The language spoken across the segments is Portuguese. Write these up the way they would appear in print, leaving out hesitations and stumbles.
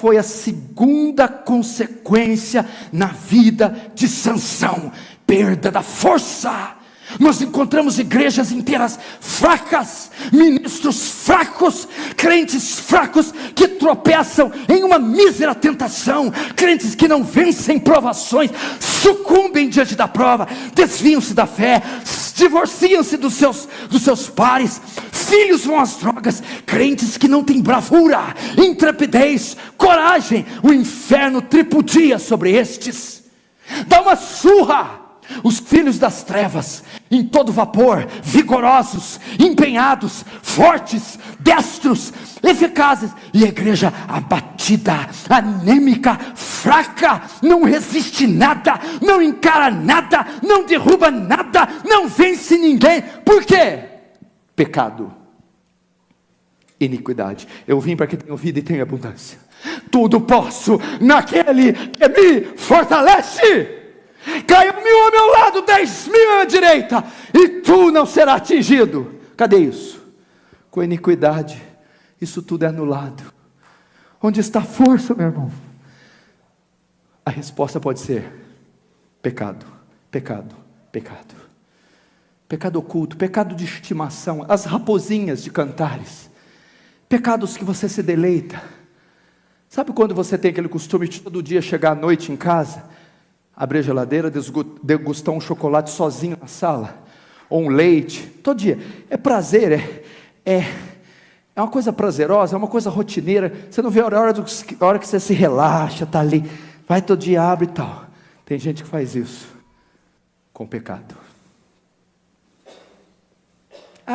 foi a segunda consequência na vida de Sansão? Perda da força. Nós encontramos igrejas inteiras fracas, ministros fracos, crentes fracos que tropeçam em uma mísera tentação, crentes que não vencem provações, sucumbem diante da prova, desviam-se da fé, divorciam-se dos seus pares, filhos vão às drogas, crentes que não têm bravura, intrepidez, coragem. O inferno tripudia sobre estes, dá uma surra. Os filhos das trevas, em todo vapor, vigorosos, empenhados, fortes, destros, eficazes, e a igreja abatida, anêmica, fraca, não resiste nada, não encara nada, não derruba nada, não vence ninguém. Por quê? Pecado, iniquidade. Eu vim para que tenham vida e tenham abundância. Tudo posso naquele que me fortalece. Caiu 1000 ao meu lado, 10.000 à minha direita, e tu não serás atingido. Cadê isso? Com iniquidade, isso tudo é anulado. Onde está a força, meu irmão? A resposta pode ser pecado, pecado, pecado. Pecado oculto, pecado de estimação, as raposinhas de Cantares, pecados que você se deleita. Sabe quando você tem aquele costume de todo dia chegar à noite em casa, abrir a geladeira, degustar um chocolate sozinho na sala, ou um leite, todo dia? É prazer, é uma coisa prazerosa, é uma coisa rotineira. Você não vê a hora que você se relaxa, está ali, vai todo dia, abre e tal. Tem gente que faz isso com pecado.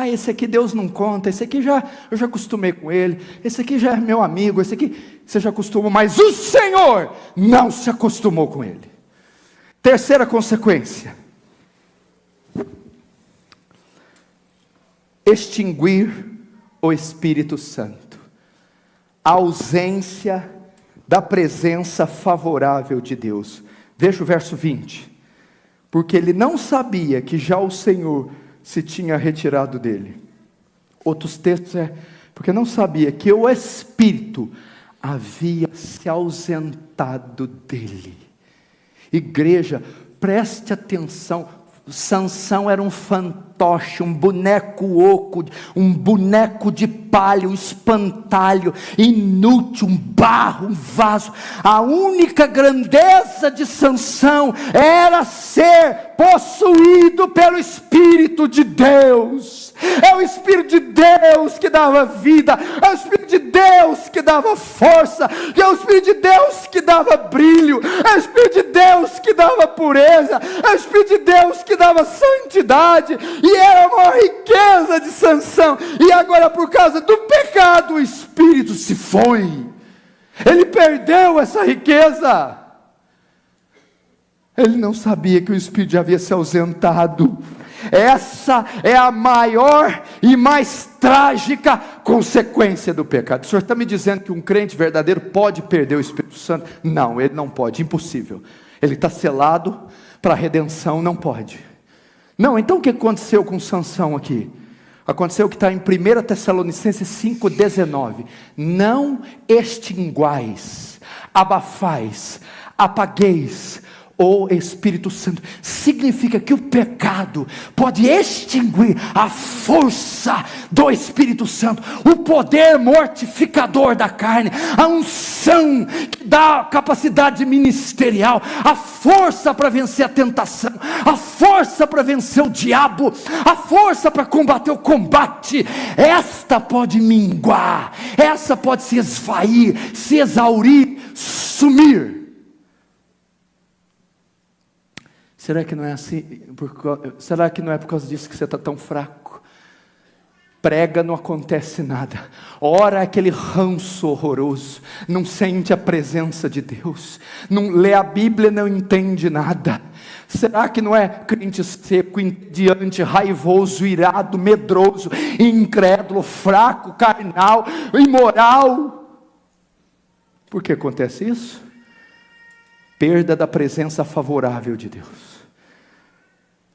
Esse aqui Deus não conta, esse aqui eu já acostumei com ele, esse aqui já é meu amigo, esse aqui você já acostumou, mas o Senhor não se acostumou com ele. Terceira consequência: extinguir o Espírito Santo, a ausência da presença favorável de Deus. Veja o verso 20: porque ele não sabia que já o Senhor se tinha retirado dele. Outros textos porque não sabia que o Espírito havia se ausentado dele. Igreja, preste atenção. Sansão era um fantoche, um boneco oco, um boneco de palha, um espantalho, inútil, um barro, um vaso. A única grandeza de Sansão era ser possuído pelo Espírito de Deus. É o Espírito de Deus que dava vida, é o Espírito de Deus que dava força, é o Espírito de Deus que dava brilho, é o Espírito de Deus que dava pureza, é o Espírito de Deus que dava santidade. E era a maior riqueza de Sansão. E agora, por causa do pecado, o Espírito se foi. Ele perdeu essa riqueza. Ele não sabia que o Espírito já havia se ausentado. Essa é a maior e mais trágica consequência do pecado. O senhor está me dizendo que um crente verdadeiro pode perder o Espírito Santo? Não, ele não pode, impossível. Ele está selado para a redenção, não pode. Não, então o que aconteceu com Sansão aqui? Aconteceu o que está em 1 Tessalonicenses 5,19. Não extinguais, abafais, apagueis o Espírito Santo. Significa que o pecado pode extinguir a força do Espírito Santo, o poder mortificador da carne, a unção que dá a capacidade ministerial, a força para vencer a tentação, a força para vencer o diabo, a força para combater o combate. Esta pode minguar, essa pode se esvair, se exaurir, sumir. Será que não é assim? Será que não é por causa disso que você está tão fraco? Prega, não acontece nada. Ora, aquele ranço horroroso. Não sente a presença de Deus. Não lê a Bíblia, não entende nada. Será que não é crente seco, entediante, raivoso, irado, medroso, incrédulo, fraco, carnal, imoral? Por que acontece isso? Perda da presença favorável de Deus.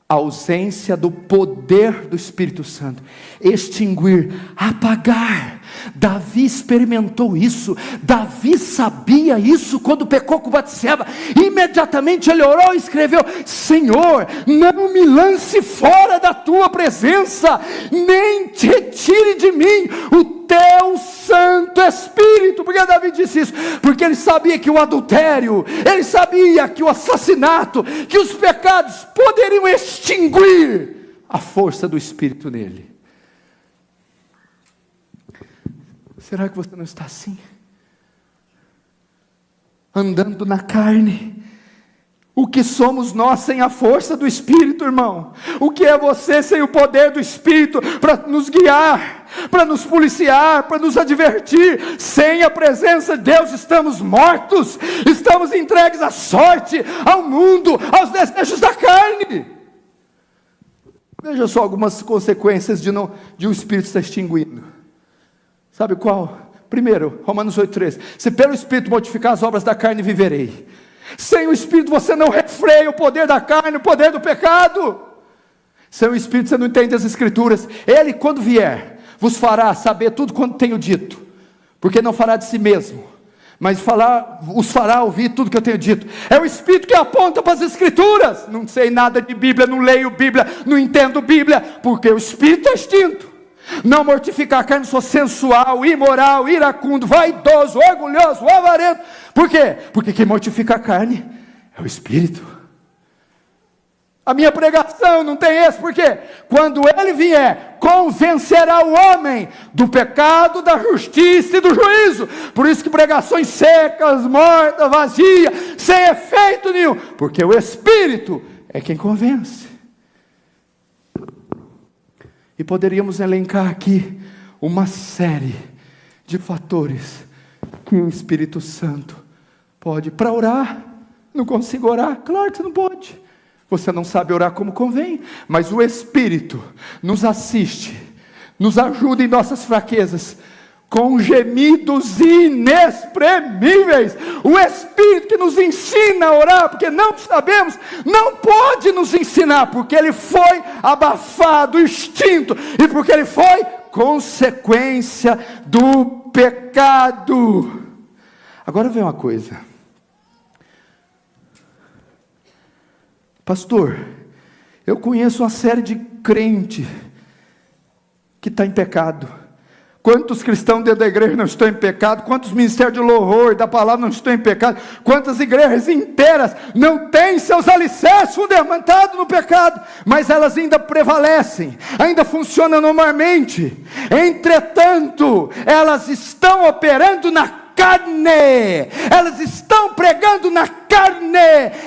A ausência do poder do Espírito Santo. Extinguir, apagar. Davi experimentou isso. Davi sabia isso quando pecou com Batseba. Imediatamente ele orou e escreveu: Senhor, não me lance fora da tua presença, nem te retire de mim o teu Santo Espírito. Por que Davi disse isso? Porque ele sabia que o adultério, ele sabia que o assassinato, que os pecados poderiam extinguir a força do Espírito nele. Será que você não está assim? Andando na carne. O que somos nós sem a força do Espírito, irmão? O que é você sem o poder do Espírito para nos guiar, para nos policiar, para nos advertir? Sem a presença de Deus estamos mortos, estamos entregues à sorte, ao mundo, aos desejos da carne. Veja só algumas consequências de o Espírito estar extinguindo. Sabe qual? Primeiro, Romanos 8,13. Se pelo Espírito mortificar as obras da carne, viverei. Sem o Espírito você não refreia o poder da carne, o poder do pecado. Sem o Espírito você não entende as Escrituras. Ele, quando vier, vos fará saber tudo quanto tenho dito, porque não fará de si mesmo, mas os fará ouvir tudo que eu tenho dito. É o Espírito que aponta para as Escrituras. Não sei nada de Bíblia, não leio Bíblia, não entendo Bíblia, porque o Espírito é extinto. Não mortificar a carne, sou sensual, imoral, iracundo, vaidoso, orgulhoso, avarento. Por quê? Porque quem mortifica a carne é o Espírito. A minha pregação não tem esse, por quê? Quando ele vier, convencerá o homem do pecado, da justiça e do juízo. Por isso que pregações secas, mortas, vazias, sem efeito nenhum, porque o Espírito é quem convence. E poderíamos elencar aqui uma série de fatores que o Espírito Santo pode. Para orar, não consigo orar? Claro que você não pode. Você não sabe orar como convém. Mas o Espírito nos assiste, nos ajuda em nossas fraquezas, com gemidos inexprimíveis. O Espírito que nos ensina a orar, porque não sabemos, não pode nos ensinar, porque ele foi abafado, extinto, e porque ele foi consequência do pecado. Agora vem uma coisa, pastor, eu conheço uma série de crentes que está em pecado. Quantos cristãos dentro da igreja não estão em pecado? Quantos ministérios de louvor, da palavra não estão em pecado? Quantas igrejas inteiras não têm seus alicerces fundamentados no pecado? Mas elas ainda prevalecem, ainda funcionam normalmente. Entretanto, elas estão operando na carne, elas estão pregando na carne,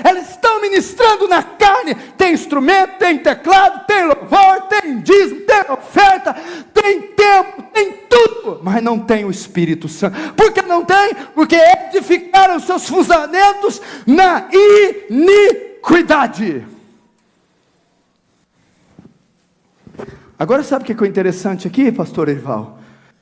elas estão ministrando na carne. Tem instrumento, tem teclado, tem louvor, tem dízimo, tem oferta, tem tempo, tem tudo, mas não tem o Espírito Santo. Por que não tem? Porque edificaram seus fundamentos na iniquidade. Agora sabe o que é interessante aqui, pastor Erival?